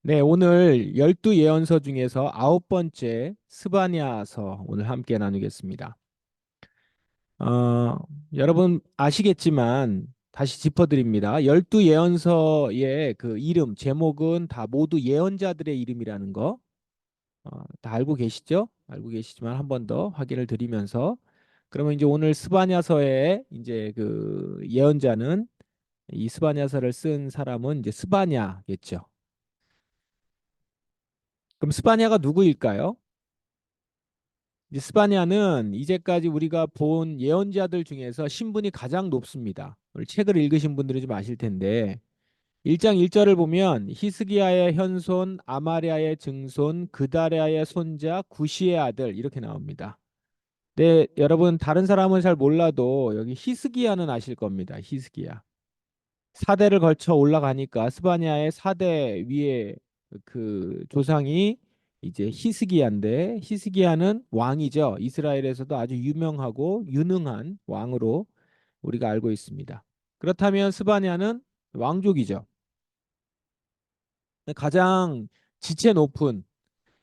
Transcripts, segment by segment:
네, 오늘 12예언서 중에서 아홉 번째 스바냐서 오늘 함께 나누겠습니다. 어, 여러분 아시겠지만 다시 짚어드립니다. 12예언서의 그 이름, 제목은 다 모두 예언자들의 이름이라는 거, 다 알고 계시죠? 알고 계시지만 한 번 더 확인을 드리면서 그러면 이제 오늘 스바냐서의 이제 그 예언자는 이 스바냐서를 쓴 사람은 이제 스바냐겠죠. 그럼 스바냐가 누구일까요? 이제 스바냐는 이제까지 우리가 본 예언자들 중에서 신분이 가장 높습니다. 오늘 책을 읽으신 분들이 좀 아실 텐데 1장 1절을 보면 히스기야의 현손, 아마랴의 증손, 그다랴의 손자, 구시의 아들 이렇게 나옵니다. 네, 여러분 다른 사람은 잘 몰라도 여기 히스기야는 아실 겁니다. 히스기야. 사대를 걸쳐 올라가니까 스바냐의 사대 위에 그 조상이 이제 히스기야인데 히스기야는 왕이죠. 이스라엘에서도 아주 유명하고 유능한 왕으로 우리가 알고 있습니다. 그렇다면 스바냐는 왕족이죠. 가장 지체 높은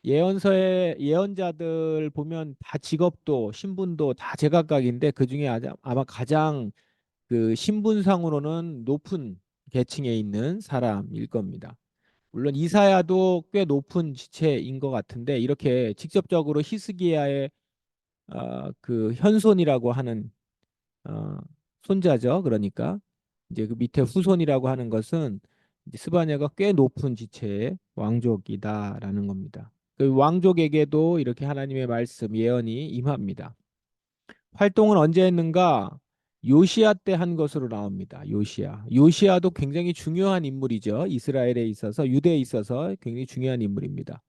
예언서의 예언자들 보면 다 직업도 신분도 다 제각각인데 그중에 아마 가장 그 신분상으로는 높은 계층에 있는 사람일 겁니다. 물론 이사야도 꽤 높은 지체인 것 같은데 이렇게 직접적으로 히스기야의 그 현손이라고 하는 어, 손자죠. 그러니까 이제 그 밑에 후손이라고 하는 것은 이제 스바냐가 꽤 높은 지체의 왕족이다라는 겁니다. 그 왕족에게도 이렇게 하나님의 말씀 예언이 임합니다. 활동을 언제 했는가? 요시야 때 한 것으로 나옵니다. 요시야. 요시야도 굉장히 중요한 인물이죠. 이스라엘에 있어서 유대에 있어서 굉장히 중요한 인물입니다.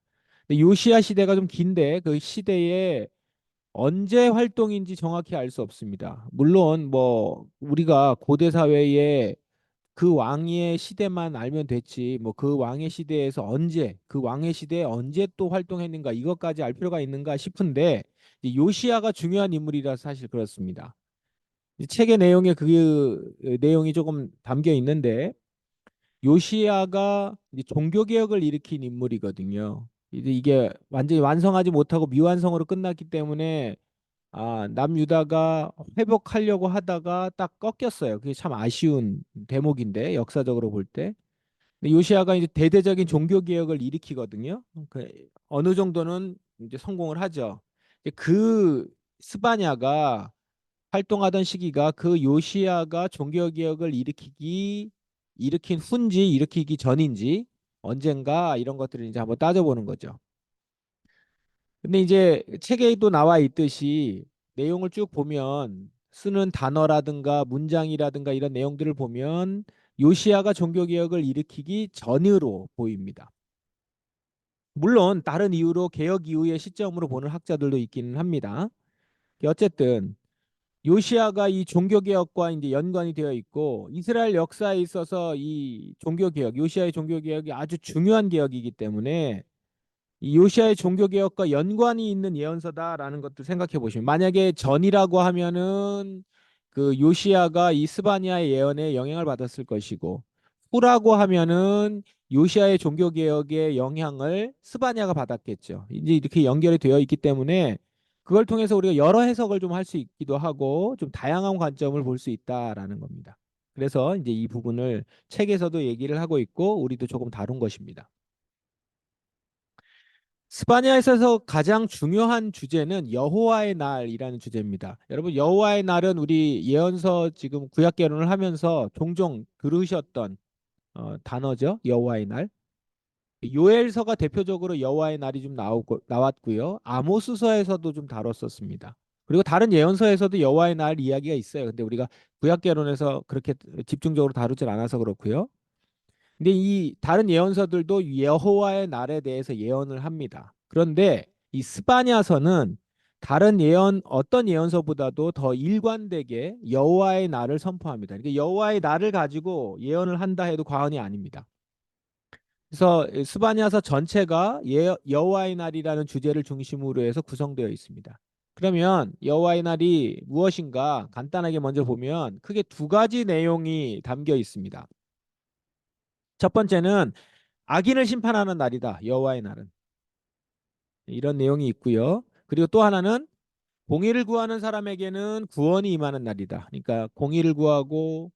근데 요시야 시대가 좀 긴데 그 시대에 언제 활동인지 정확히 알 수 없습니다. 물론 뭐 우리가 고대 사회에 그 왕의 시대만 알면 됐지 뭐 그 왕의 시대에서 언제 그 왕의 시대에 언제 또 활동했는가 이것까지 알 필요가 있는가 싶은데 이 요시야가 중요한 인물이라 사실 그렇습니다. 이 책의 내용에 그 내용이 조금 담겨 있는데 요시야가 이제 종교 개혁을 일으킨 인물이거든요. 이제 이게 완전히 완성하지 못하고 미완성으로 끝났기 때문에 남유다가 회복하려고 하다가 딱 꺾였어요. 그게 참 아쉬운 대목인데 역사적으로 볼 때. 근데 요시아가 이제 대대적인 종교 개혁을 일으키거든요. 어느 정도는 이제 성공을 하죠. 그 스바냐가 활동하던 시기가 그 요시아가 종교 개혁을 일으킨 후인지 일으키기 전인지 언젠가 이런 것들을 이제 한번 따져보는 거죠. 근데 이제 책에도 나와 있듯이 내용을 쭉 보면 쓰는 단어라든가 문장이라든가 이런 내용들을 보면 요시아가 종교개혁을 일으키기 전으로 보입니다. 물론 다른 이유로 개혁 이후의 시점으로 보는 학자들도 있기는 합니다. 어쨌든 요시아가 이 종교개혁과 이제 연관이 되어 있고 이스라엘 역사에 있어서 이 종교개혁, 요시아의 종교개혁이 아주 중요한 개혁이기 때문에 이 요시아의 종교 개혁과 연관이 있는 예언서다라는 것도 생각해 보시면 만약에 전이라고 하면은 그 요시아가 이 스바냐의 예언에 영향을 받았을 것이고 후라고 하면은 요시아의 종교 개혁의 영향을 스바냐가 받았겠죠. 이제 이렇게 연결이 되어 있기 때문에 그걸 통해서 우리가 여러 해석을 좀 할 수 있기도 하고 좀 다양한 관점을 볼 수 있다라는 겁니다. 그래서 이제 이 부분을 책에서도 얘기를 하고 있고 우리도 조금 다룬 것입니다. 스파냐에서 가장 중요한 주제는 여호와의 날이라는 주제입니다. 여러분 여호와의 날은 우리 예언서 지금 구약 개론을 하면서 종종 들으셨던 단어죠. 여호와의 날. 요엘서가 대표적으로 여호와의 날이 좀 나왔고요. 아모스서에서도 좀 다뤘었습니다. 그리고 다른 예언서에서도 여호와의 날 이야기가 있어요. 근데 우리가 구약 개론에서 그렇게 집중적으로 다루질 않아서 그렇고요. 근데 이 다른 예언서들도 여호와의 날에 대해서 예언을 합니다. 그런데 이 스바냐서는 다른 어떤 예언서보다도 더 일관되게 여호와의 날을 선포합니다. 그러니까 여호와의 날을 가지고 예언을 한다 해도 과언이 아닙니다. 그래서 스바냐서 전체가 여호와의 날이라는 주제를 중심으로 해서 구성되어 있습니다. 그러면 여호와의 날이 무엇인가 간단하게 먼저 보면 크게 두 가지 내용이 담겨 있습니다. 첫 번째는 악인을 심판하는 날이다. 여호와의 날은. 이런 내용이 있고요. 그리고 또 하나는 공의를 구하는 사람에게는 구원이 임하는 날이다. 그러니까 공의를 구하고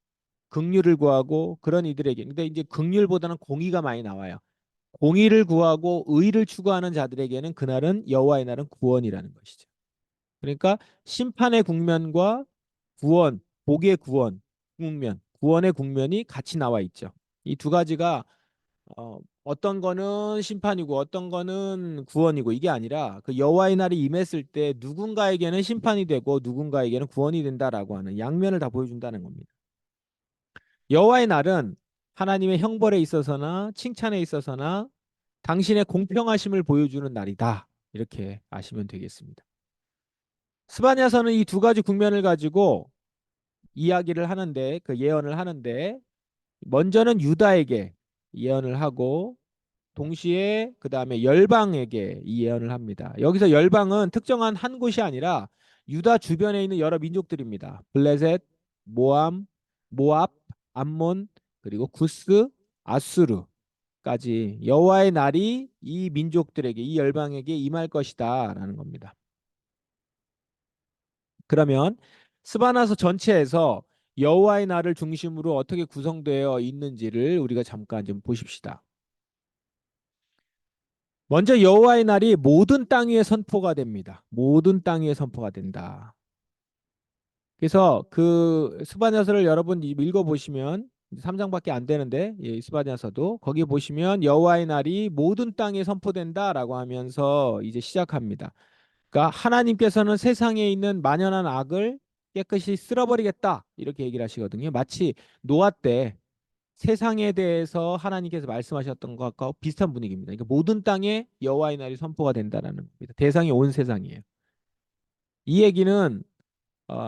긍휼을 구하고 그런 이들에게. 근데 이제 긍휼보다는 공의가 많이 나와요. 공의를 구하고 의를 추구하는 자들에게는 그날은 여호와의 날은 구원이라는 것이죠. 그러니까 심판의 국면과 구원, 복의 구원, 국면, 구원의 국면이 같이 나와 있죠. 이 두 가지가 어떤 거는 심판이고 어떤 거는 구원이고 이게 아니라 그 여호와의 날이 임했을 때 누군가에게는 심판이 되고 누군가에게는 구원이 된다라고 하는 양면을 다 보여준다는 겁니다. 여호와의 날은 하나님의 형벌에 있어서나 칭찬에 있어서나 당신의 공평하심을 보여주는 날이다. 이렇게 아시면 되겠습니다. 스바냐서는 이 두 가지 국면을 가지고 이야기를 하는데 그 예언을 하는데 먼저는 유다에게 예언을 하고 동시에 그 다음에 열방에게 이 예언을 합니다. 여기서 열방은 특정한 한 곳이 아니라 유다 주변에 있는 여러 민족들입니다. 블레셋, 모암, 모압, 암몬, 그리고 구스, 아수르까지 여호와의 날이 이 민족들에게 이 열방에게 임할 것이다라는 겁니다. 그러면 스바나서 전체에서 여호와의 날을 중심으로 어떻게 구성되어 있는지를 우리가 잠깐 좀 보십시다. 먼저 여호와의 날이 모든 땅 위에 선포가 됩니다. 모든 땅 위에 선포가 된다. 그래서 그 스바냐서를 여러분 읽어보시면 3장밖에 안 되는데 스바냐서도 거기 보시면 여호와의 날이 모든 땅에 선포된다라고 하면서 이제 시작합니다. 그러니까 하나님께서는 세상에 있는 만연한 악을 깨끗이 쓸어버리겠다 이렇게 얘기를 하시거든요. 마치 노아 때 세상에 대해서 하나님께서 말씀하셨던 것과 비슷한 분위기입니다. 그러니까 모든 땅에 여호와의 날이 선포가 된다라는 겁니다. 대상이 온 세상이에요. 이 얘기는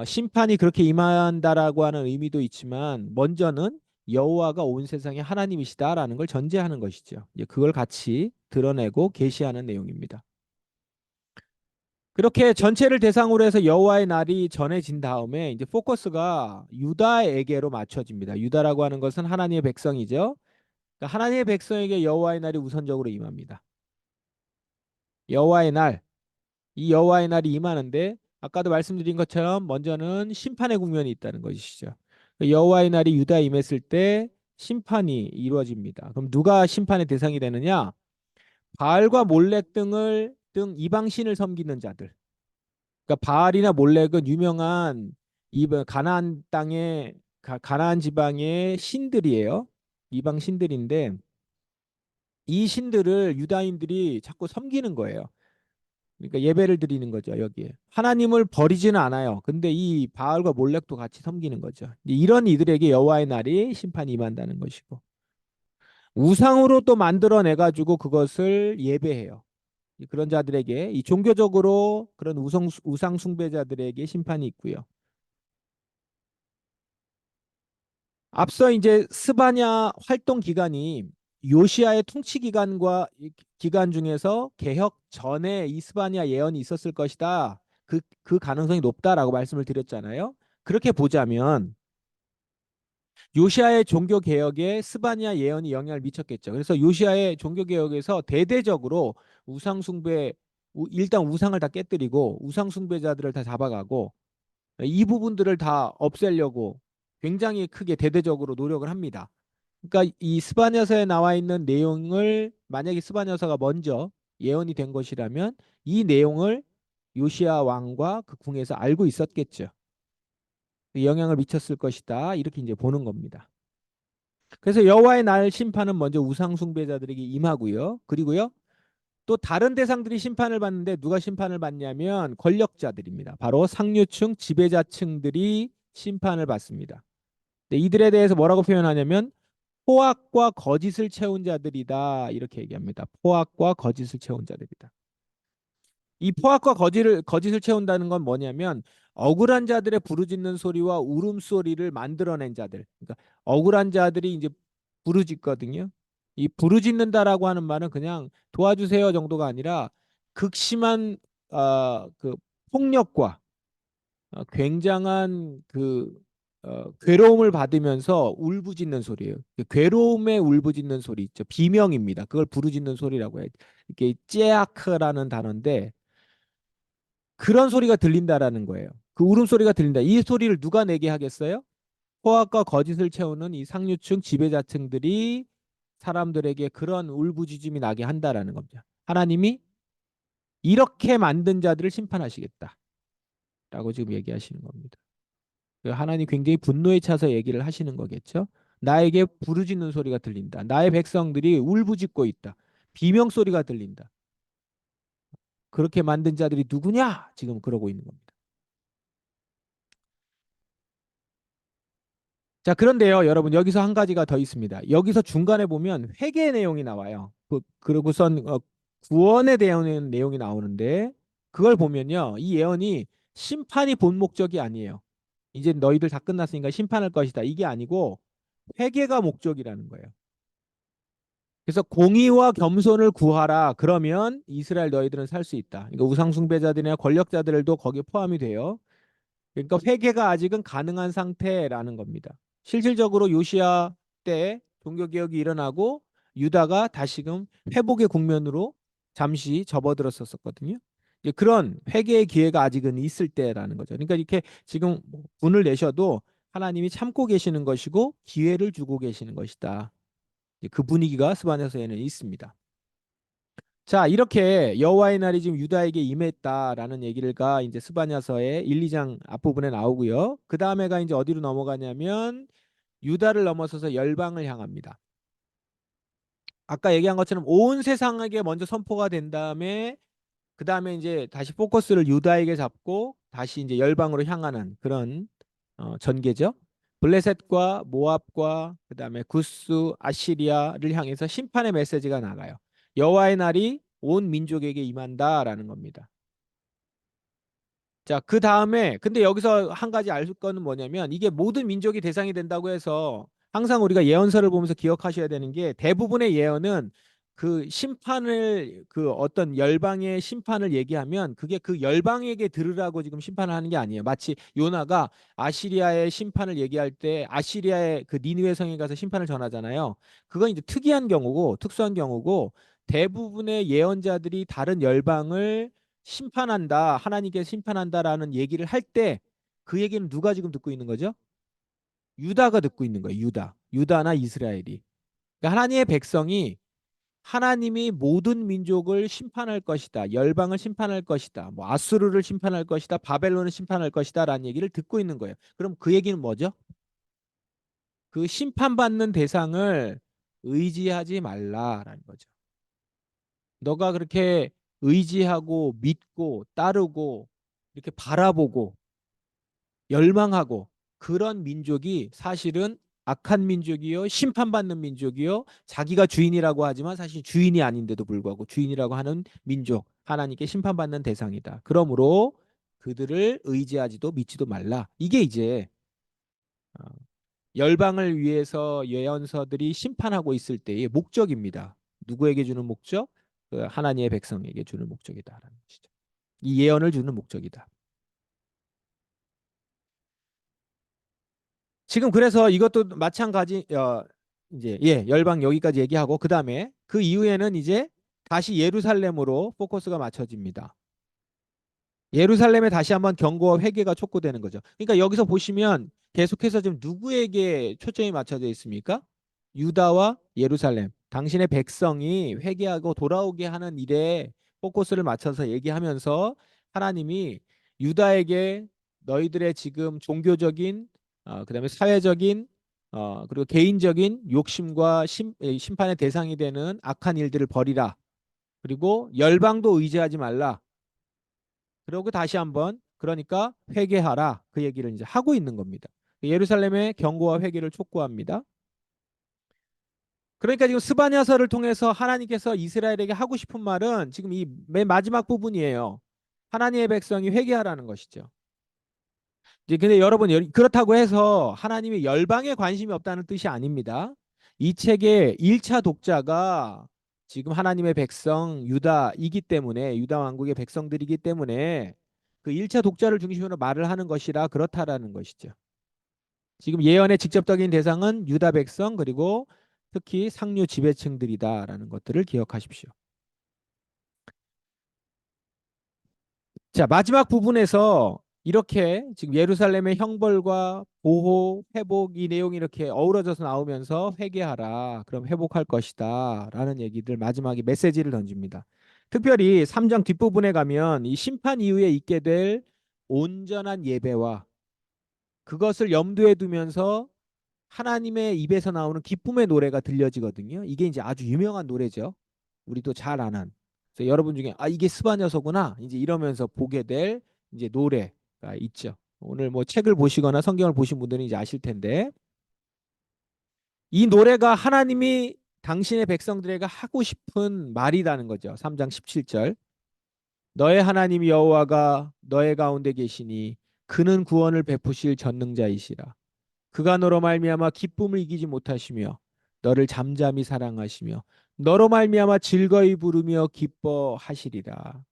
심판이 그렇게 임한다라고 하는 의미도 있지만 먼저는 여호와가 온 세상의 하나님이시다라는 걸 전제하는 것이죠. 이제 그걸 같이 드러내고 계시하는 내용입니다. 그렇게 전체를 대상으로 해서 여호와의 날이 전해진 다음에 이제 포커스가 유다에게로 맞춰집니다. 유다라고 하는 것은 하나님의 백성이죠. 그러니까 하나님의 백성에게 여호와의 날이 우선적으로 임합니다. 여호와의 날, 이 여호와의 날이 임하는데 아까도 말씀드린 것처럼 먼저는 심판의 국면이 있다는 것이죠. 여호와의 날이 유다에 임했을 때 심판이 이루어집니다. 그럼 누가 심판의 대상이 되느냐? 바알과 몰렉 등 이방 신을 섬기는 자들. 그러니까 바알이나 몰렉은 유명한 이 가나안 땅의 가나안 지방의 신들이에요. 이방 신들인데 이 신들을 유다인들이 자꾸 섬기는 거예요. 그러니까 예배를 드리는 거죠, 여기에. 하나님을 버리지는 않아요. 근데 이 바알과 몰렉도 같이 섬기는 거죠. 이런 이들에게 여호와의 날이 심판이 임한다는 것이고. 우상으로 또 만들어내 가지고 그것을 예배해요. 그런 자들에게 이 종교적으로 그런 우상 숭배자들에게 심판이 있고요. 앞서 이제 스바냐 활동 기간이 요시아의 통치 기간과 기간 중에서 개혁 전에 이 스바냐 예언이 있었을 것이다. 그 가능성이 높다라고 말씀을 드렸잖아요. 그렇게 보자면 요시아의 종교 개혁에 스바냐 예언이 영향을 미쳤겠죠. 그래서 요시아의 종교 개혁에서 대대적으로 우상 숭배 일단 우상을 다 깨뜨리고 우상 숭배자들을 다 잡아가고 이 부분들을 다 없애려고 굉장히 크게 대대적으로 노력을 합니다. 그러니까 이 스바냐서에 나와 있는 내용을 만약에 스바냐서가 먼저 예언이 된 것이라면 이 내용을 요시야 왕과 그 궁에서 알고 있었겠죠. 영향을 미쳤을 것이다. 이렇게 이제 보는 겁니다. 그래서 여호와의 날 심판은 먼저 우상 숭배자들에게 임하고요. 그리고요. 또 다른 대상들이 심판을 받는데 누가 심판을 받냐면 권력자들입니다. 바로 상류층, 지배자층들이 심판을 받습니다. 네, 이들에 대해서 뭐라고 표현하냐면 포악과 거짓을 채운 자들이다. 이렇게 얘기합니다. 포악과 거짓을 채운 자들이다. 이 포악과 거짓을 채운다는 건 뭐냐면 억울한 자들의 부르짖는 소리와 울음소리를 만들어낸 자들. 그러니까 억울한 자들이 이제 부르짖거든요. 이 부르짖는다라고 하는 말은 그냥 도와주세요 정도가 아니라 극심한 그 폭력과 굉장한 그 괴로움을 받으면서 울부짖는 소리예요. 괴로움에 울부짖는 소리 있죠. 비명입니다. 그걸 부르짖는 소리라고 해요. 이게 째아크라는 단어인데 그런 소리가 들린다라는 거예요. 그 울음소리가 들린다. 이 소리를 누가 내게 하겠어요? 포악과 거짓을 채우는 이 상류층 지배자층들이 사람들에게 그런 울부짖음이 나게 한다라는 겁니다. 하나님이 이렇게 만든 자들을 심판하시겠다라고 지금 얘기하시는 겁니다. 하나님 굉장히 분노에 차서 얘기를 하시는 거겠죠. 나에게 부르짖는 소리가 들린다. 나의 백성들이 울부짖고 있다. 비명 소리가 들린다. 그렇게 만든 자들이 누구냐? 지금 그러고 있는 겁니다. 자, 그런데요, 여러분, 여기서 한 가지가 더 있습니다. 여기서 중간에 보면 회개 내용이 나와요. 그러고선 구원에 대한 내용이 나오는데, 그걸 보면요, 이 예언이 심판이 본 목적이 아니에요. 이제 너희들 다 끝났으니까 심판할 것이다. 이게 아니고, 회개가 목적이라는 거예요. 그래서 공의와 겸손을 구하라. 그러면 이스라엘 너희들은 살 수 있다. 그러니까 우상숭배자들이나 권력자들도 거기에 포함이 돼요. 그러니까 회개가 아직은 가능한 상태라는 겁니다. 실질적으로 요시야 때 종교개혁이 일어나고 유다가 다시금 회복의 국면으로 잠시 접어들었었거든요. 이제 그런 회개의 기회가 아직은 있을 때라는 거죠. 그러니까 이렇게 지금 분을 내셔도 하나님이 참고 계시는 것이고 기회를 주고 계시는 것이다. 그 분위기가 스바냐서에는 있습니다. 자, 이렇게 여호와의 날이 지금 유다에게 임했다라는 얘기가 이제 스바냐서의 1, 2장 앞부분에 나오고요. 그 다음에가 이제 어디로 넘어가냐면 유다를 넘어서서 열방을 향합니다. 아까 얘기한 것처럼 온 세상에게 먼저 선포가 된 다음에 그 다음에 이제 다시 포커스를 유다에게 잡고 다시 이제 열방으로 향하는 그런 전개죠. 블레셋과 모압과 그 다음에 구스, 아시리아를 향해서 심판의 메시지가 나가요. 여호와의 날이 온 민족에게 임한다라는 겁니다. 자, 그 다음에 근데 여기서 한 가지 알 거는 뭐냐면 이게 모든 민족이 대상이 된다고 해서 항상 우리가 예언서를 보면서 기억하셔야 되는 게 대부분의 예언은 그 심판을 그 어떤 열방의 심판을 얘기하면 그게 그 열방에게 들으라고 지금 심판을 하는 게 아니에요. 마치 요나가 아시리아의 심판을 얘기할 때 아시리아의 그 니느웨 성에 가서 심판을 전하잖아요. 그건 이제 특이한 경우고 특수한 경우고 대부분의 예언자들이 다른 열방을 심판한다, 하나님께서 심판한다라는 얘기를 할 때 그 얘기는 누가 지금 듣고 있는 거죠? 유다가 듣고 있는 거예요. 유다나 이스라엘이. 그러니까 하나님의 백성이 하나님이 모든 민족을 심판할 것이다. 열방을 심판할 것이다. 뭐 아수르를 심판할 것이다. 바벨론을 심판할 것이다라는 얘기를 듣고 있는 거예요. 그럼 그 얘기는 뭐죠? 그 심판받는 대상을 의지하지 말라라는 거죠. 너가 그렇게 의지하고 믿고 따르고 이렇게 바라보고 열망하고 그런 민족이 사실은 악한 민족이요 심판받는 민족이요 자기가 주인이라고 하지만 사실 주인이 아닌데도 불구하고 주인이라고 하는 민족 하나님께 심판받는 대상이다. 그러므로 그들을 의지하지도 믿지도 말라. 이게 이제 어, 열방을 위해서 예언서들이 심판하고 있을 때의 목적입니다. 누구에게 주는 목적? 그 하나님의 백성에게 주는 목적이다라는 것이죠. 이 예언을 주는 목적이다. 지금 그래서 이것도 마찬가지 이제 열방 여기까지 얘기하고 그다음에 그 이후에는 이제 다시 예루살렘으로 포커스가 맞춰집니다. 예루살렘에 다시 한번 경고와 회개가 촉구되는 거죠. 그러니까 여기서 보시면 계속해서 지금 누구에게 초점이 맞춰져 있습니까? 유다와 예루살렘. 당신의 백성이 회개하고 돌아오게 하는 일에 포커스를 맞춰서 얘기하면서 하나님이 유다에게 너희들의 지금 종교적인 그다음에 사회적인 그리고 개인적인 욕심과 심판의 대상이 되는 악한 일들을 버리라. 그리고 열방도 의지하지 말라. 그러고 다시 한번 그러니까 회개하라 그 얘기를 이제 하고 있는 겁니다. 예루살렘의 경고와 회개를 촉구합니다. 그러니까 지금 스바냐서를 통해서 하나님께서 이스라엘에게 하고 싶은 말은 지금 이 맨 마지막 부분이에요. 하나님의 백성이 회개하라는 것이죠. 이제 근데 여러분 그렇다고 해서 하나님이 열방에 관심이 없다는 뜻이 아닙니다. 이 책의 1차 독자가 지금 하나님의 백성 유다이기 때문에 유다 왕국의 백성들이기 때문에 그 1차 독자를 중심으로 말을 하는 것이라 그렇다라는 것이죠. 지금 예언의 직접적인 대상은 유다 백성 그리고 특히 상류 지배층들이다라는 것들을 기억하십시오. 자, 마지막 부분에서 이렇게 지금 예루살렘의 형벌과 보호, 회복 이 내용이 이렇게 어우러져서 나오면서 회개하라. 그럼 회복할 것이다. 라는 얘기들 마지막에 메시지를 던집니다. 특별히 3장 뒷부분에 가면 이 심판 이후에 있게 될 온전한 예배와 그것을 염두에 두면서 하나님의 입에서 나오는 기쁨의 노래가 들려지거든요. 이게 이제 아주 유명한 노래죠. 우리도 잘 아는. 그래서 여러분 중에 아 이게 스바냐서구나 이제 이러면서 보게 될 이제 노래가 있죠. 오늘 뭐 책을 보시거나 성경을 보신 분들은 이제 아실 텐데 이 노래가 하나님이 당신의 백성들에게 하고 싶은 말이라는 거죠. 3장 17절. 너의 하나님 여호와가 너의 가운데 계시니 그는 구원을 베푸실 전능자이시라. 그가 너로 말미암아 기쁨을 이기지 못하시며 너를 잠잠히 사랑하시며 너로 말미암아 즐거이 부르며 기뻐하시리라.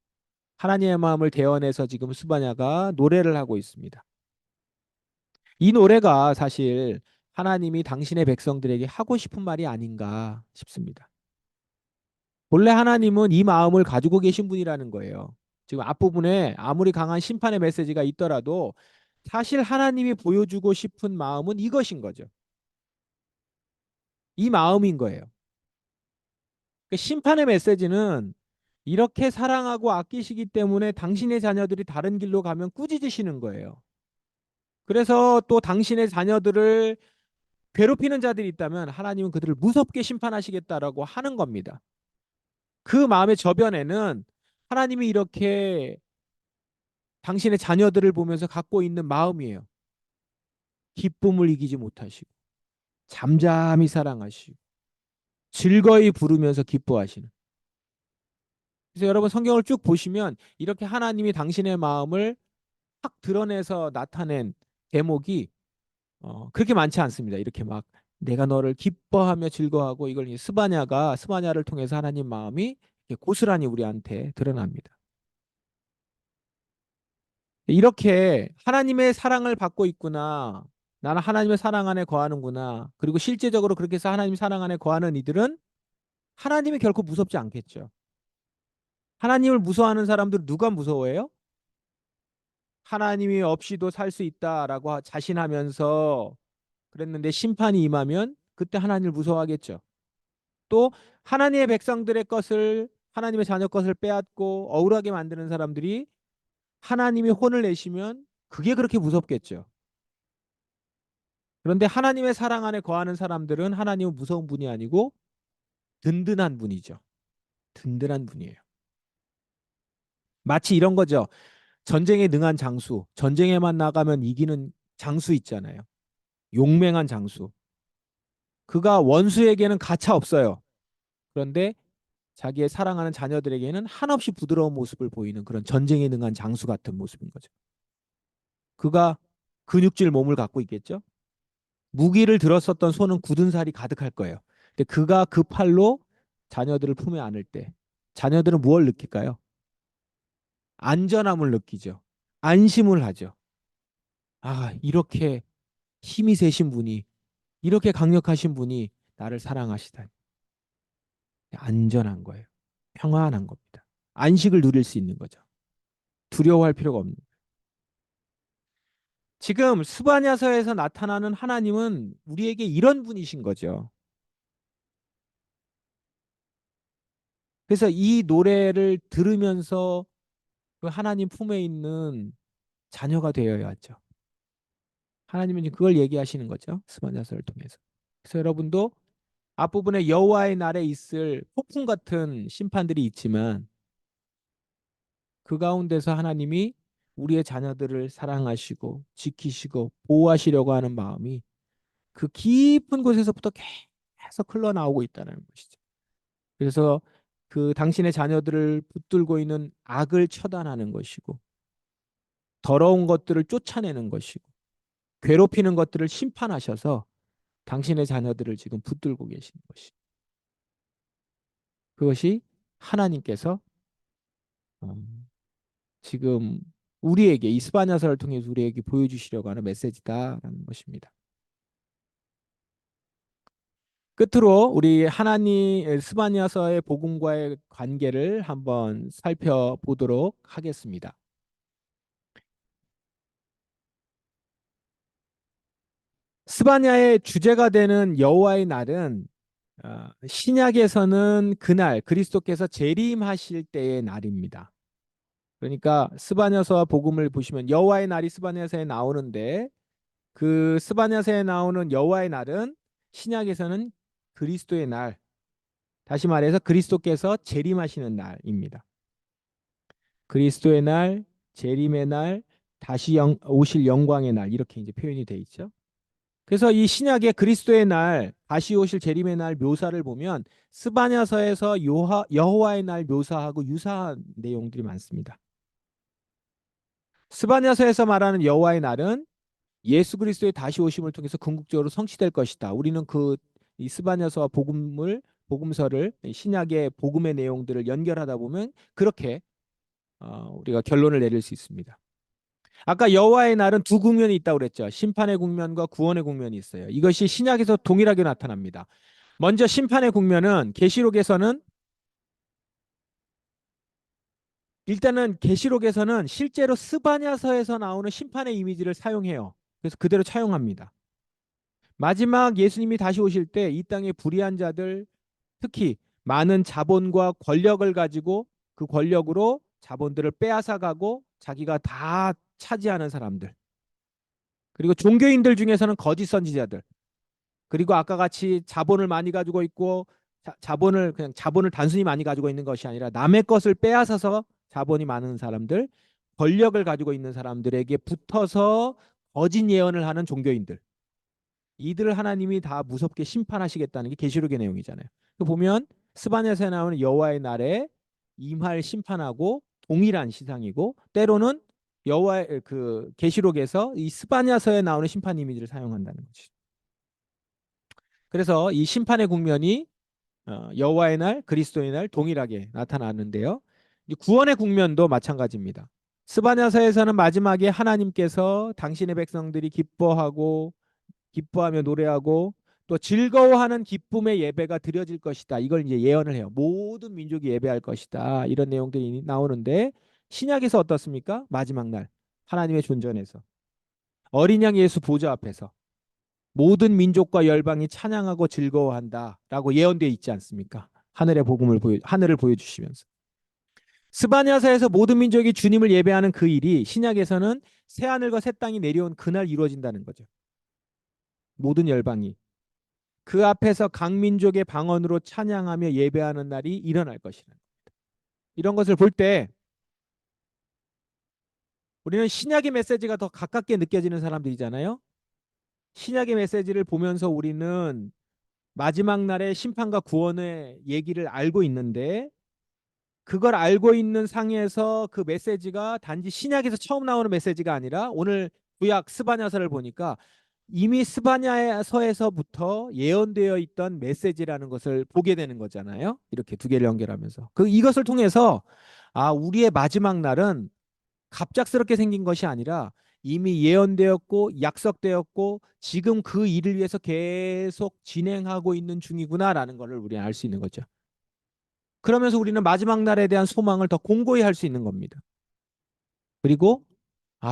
하나님의 마음을 대언해서 지금 스바냐가 노래를 하고 있습니다. 이 노래가 사실 하나님이 당신의 백성들에게 하고 싶은 말이 아닌가 싶습니다. 본래 하나님은 이 마음을 가지고 계신 분이라는 거예요. 지금 앞부분에 아무리 강한 심판의 메시지가 있더라도 사실 하나님이 보여주고 싶은 마음은 이것인 거죠. 이 마음인 거예요. 그 심판의 메시지는 이렇게 사랑하고 아끼시기 때문에 당신의 자녀들이 다른 길로 가면 꾸짖으시는 거예요. 그래서 또 당신의 자녀들을 괴롭히는 자들이 있다면 하나님은 그들을 무섭게 심판하시겠다라고 하는 겁니다. 그 마음의 저변에는 하나님이 이렇게 당신의 자녀들을 보면서 갖고 있는 마음이에요. 기쁨을 이기지 못하시고 잠잠히 사랑하시고 즐거이 부르면서 기뻐하시는. 그래서 여러분 성경을 쭉 보시면 이렇게 하나님이 당신의 마음을 확 드러내서 나타낸 대목이 그렇게 많지 않습니다. 이렇게 막 내가 너를 기뻐하며 즐거워하고 이걸 스바냐를 통해서 하나님 마음이 이렇게 고스란히 우리한테 드러납니다. 이렇게 하나님의 사랑을 받고 있구나. 나는 하나님의 사랑 안에 거하는구나. 그리고 실제적으로 그렇게 해서 하나님 사랑 안에 거하는 이들은 하나님이 결코 무섭지 않겠죠. 하나님을 무서워하는 사람들 누가 무서워해요? 하나님이 없이도 살 수 있다라고 자신하면서 그랬는데 심판이 임하면 그때 하나님을 무서워하겠죠. 또 하나님의 백성들의 것을 하나님의 자녀 것을 빼앗고 억울하게 만드는 사람들이 하나님이 혼을 내시면 그게 그렇게 무섭겠죠. 그런데 하나님의 사랑 안에 거하는 사람들은 하나님은 무서운 분이 아니고 든든한 분이죠. 든든한 분이에요. 마치 이런 거죠. 전쟁에 능한 장수, 전쟁에만 나가면 이기는 장수 있잖아요. 용맹한 장수. 그가 원수에게는 가차 없어요. 그런데 자기의 사랑하는 자녀들에게는 한없이 부드러운 모습을 보이는 그런 전쟁에 능한 장수 같은 모습인 거죠. 그가 근육질 몸을 갖고 있겠죠. 무기를 들었었던 손은 굳은 살이 가득할 거예요. 근데 그가 그 팔로 자녀들을 품에 안을 때 자녀들은 무엇을 느낄까요? 안전함을 느끼죠. 안심을 하죠. 아, 이렇게 힘이 세신 분이, 이렇게 강력하신 분이 나를 사랑하시다니. 안전한 거예요. 평안한 겁니다. 안식을 누릴 수 있는 거죠. 두려워할 필요가 없는. 지금 스바냐서에서 나타나는 하나님은 우리에게 이런 분이신 거죠. 그래서 이 노래를 들으면서 그 하나님 품에 있는 자녀가 되어야죠. 하나님은 그걸 얘기하시는 거죠. 스바냐서를 통해서. 그래서 여러분도 앞부분에 여호와의 날에 있을 폭풍 같은 심판들이 있지만 그 가운데서 하나님이 우리의 자녀들을 사랑하시고 지키시고 보호하시려고 하는 마음이 그 깊은 곳에서부터 계속 흘러나오고 있다는 것이죠. 그래서 그 당신의 자녀들을 붙들고 있는 악을 처단하는 것이고 더러운 것들을 쫓아내는 것이고 괴롭히는 것들을 심판하셔서 당신의 자녀들을 지금 붙들고 계시는 것이 그것이 하나님께서 어, 지금 우리에게 이스바냐서를 통해서 우리에게 보여주시려고 하는 메시지다라는 것입니다. 끝으로 우리 하나님 스바냐서의 복음과의 관계를 한번 살펴보도록 하겠습니다. 스바냐의 주제가 되는 여호와의 날은 신약에서는 그날 그리스도께서 재림하실 때의 날입니다. 그러니까 스바냐서와 복음을 보시면 여호와의 날이 스바냐서에 나오는데 그 스바냐서에 나오는 여호와의 날은 신약에서는 그리스도의 날, 다시 말해서 그리스도께서 재림하시는 날입니다. 그리스도의 날, 재림의 날, 다시 오실 영광의 날 이렇게 이제 표현이 돼 있죠. 그래서 이 신약의 그리스도의 날, 다시 오실 재림의 날 묘사를 보면 스바냐서에서 여호와의 날 묘사하고 유사한 내용들이 많습니다. 스바냐서에서 말하는 여호와의 날은 예수 그리스도의 다시 오심을 통해서 궁극적으로 성취될 것이다. 우리는 이 스바냐서와 복음서를 신약의 복음의 내용들을 연결하다 보면 그렇게 우리가 결론을 내릴 수 있습니다. 아까 여호와의 날은 두 국면이 있다고 그랬죠. 심판의 국면과 구원의 국면이 있어요. 이것이 신약에서 동일하게 나타납니다. 먼저 심판의 국면은 계시록에서는 일단은 계시록에서는 실제로 스바냐서에서 나오는 심판의 이미지를 사용해요. 그래서 그대로 차용합니다. 마지막 예수님이 다시 오실 때 이 땅의 불의한 자들, 특히 많은 자본과 권력을 가지고 그 권력으로 자본들을 빼앗아가고 자기가 다 차지하는 사람들, 그리고 종교인들 중에서는 거짓 선지자들, 그리고 아까 같이 자본을 많이 가지고 있고 자본을 단순히 많이 가지고 있는 것이 아니라 남의 것을 빼앗아서 자본이 많은 사람들, 권력을 가지고 있는 사람들에게 붙어서 거짓 예언을 하는 종교인들, 이들을 하나님이 다 무섭게 심판하시겠다는 게 계시록의 내용이잖아요. 보면 스바냐서에 나오는 여호와의 날에 임할 심판하고 동일한 시상이고, 때로는 여호와의 그 계시록에서 이 스바냐서에 나오는 심판 이미지를 사용한다는 거죠. 그래서 이 심판의 국면이 여호와의 날, 그리스도의 날 동일하게 나타나는데요. 구원의 국면도 마찬가지입니다. 스바냐서에서는 마지막에 하나님께서 당신의 백성들이 기뻐하며 노래하고 또 즐거워하는 기쁨의 예배가 드려질 것이다. 이걸 이제 예언을 해요. 모든 민족이 예배할 것이다. 이런 내용들이 나오는데 신약에서 어떻습니까? 마지막 날 하나님의 존전에서 어린 양 예수 보좌 앞에서 모든 민족과 열방이 찬양하고 즐거워한다라고 예언되어 있지 않습니까? 하늘을 보여주시면서 스바냐서에서 모든 민족이 주님을 예배하는 그 일이 신약에서는 새 하늘과 새 땅이 내려온 그날 이루어진다는 거죠. 모든 열방이 그 앞에서 각 민족의 방언으로 찬양하며 예배하는 날이 일어날 것이라. 이런 것을 볼 때 우리는 신약의 메시지가 더 가깝게 느껴지는 사람들이잖아요. 신약의 메시지를 보면서 우리는 마지막 날의 심판과 구원의 얘기를 알고 있는데 그걸 알고 있는 상에서 그 메시지가 단지 신약에서 처음 나오는 메시지가 아니라 오늘 구약 스바냐서를 보니까 이미 스바냐서에서부터 예언되어 있던 메시지라는 것을 보게 되는 거잖아요. 이렇게 두 개를 연결하면서 이것을 통해서 우리의 마지막 날은 갑작스럽게 생긴 것이 아니라 이미 예언되었고 약속되었고 지금 그 일을 위해서 계속 진행하고 있는 중이구나라는 것을 우리는 알 수 있는 거죠. 그러면서 우리는 마지막 날에 대한 소망을 더 공고히 할 수 있는 겁니다. 그리고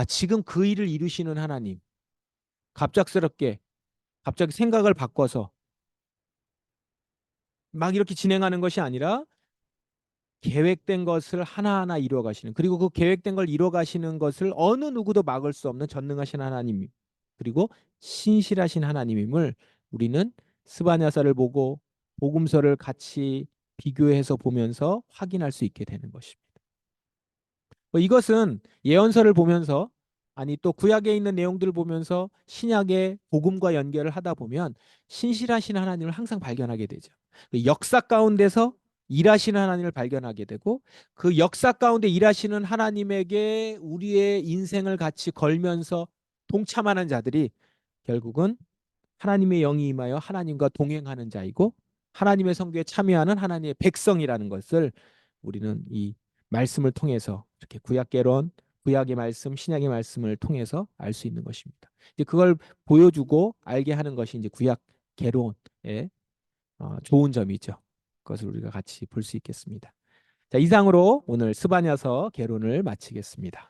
지금 그 일을 이루시는 하나님, 갑작스럽게 갑자기 생각을 바꿔서 막 이렇게 진행하는 것이 아니라 계획된 것을 하나하나 이루어 가시는, 그리고 그 계획된 걸 이루어 가시는 것을 어느 누구도 막을 수 없는 전능하신 하나님, 그리고 신실하신 하나님임을 우리는 스바냐서를 보고 복음서를 같이 비교해서 보면서 확인할 수 있게 되는 것입니다. 이것은 예언서를 보면서 또 구약에 있는 내용들을 보면서 신약의 복음과 연결을 하다 보면 신실하신 하나님을 항상 발견하게 되죠. 그 역사 가운데서 일하시는 하나님을 발견하게 되고 그 역사 가운데 일하시는 하나님에게 우리의 인생을 같이 걸면서 동참하는 자들이 결국은 하나님의 영이 임하여 하나님과 동행하는 자이고 하나님의 성교에 참여하는 하나님의 백성이라는 것을 우리는 이 말씀을 통해서 이렇게 구약개론, 구약의 말씀, 신약의 말씀을 통해서 알 수 있는 것입니다. 이제 그걸 보여주고 알게 하는 것이 이제 구약개론의 좋은 점이죠. 그것을 우리가 같이 볼 수 있겠습니다. 자, 이상으로 오늘 스바냐서 개론을 마치겠습니다.